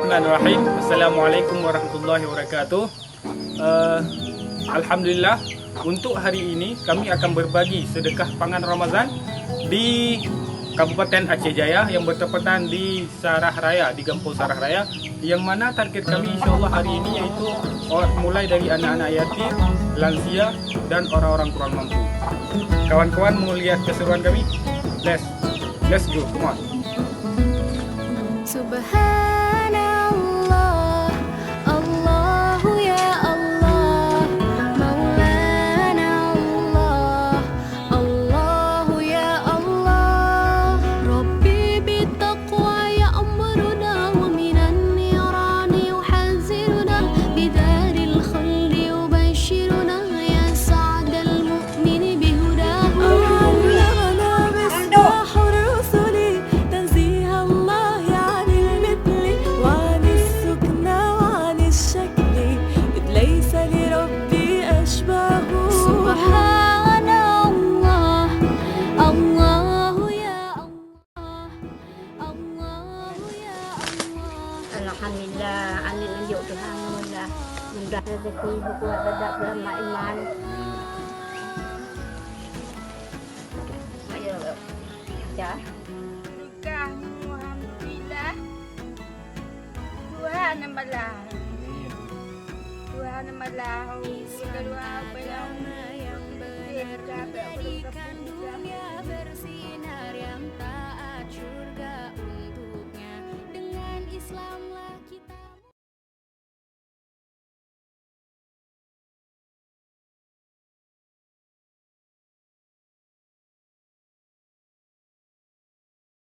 Bismillahirrahmanirrahim. Assalamualaikum warahmatullahi wabarakatuh. Alhamdulillah, untuk hari ini kami akan berbagi sedekah pangan Ramadan di Kabupaten Aceh Jaya yang bertepatan di Sarah Raya, di Kampung Sarah Raya, yang mana target kami insyaAllah hari ini yaitu mulai dari anak-anak yatim, lansia, dan orang-orang kurang mampu. Kawan-kawan mau lihat keseruan kami? Let's go, come on. Subhanallah, Allahu ya Allah, Maulana Allah, Allahu ya Allah, Rabbi bitaqwa ya'muruna wa minan nirani yuhaziruna, bidaril khuldi yubashiruna, ya sa'adal mu'mini bihudahu. Alhamdulillah, anin lanjut Tuhan mudah rezeki berkuat redap dalam iman. Ayo, ya. Nikah alhamdulillah. Tuhan malah. Tuhan malah. Kedua apa yang berkata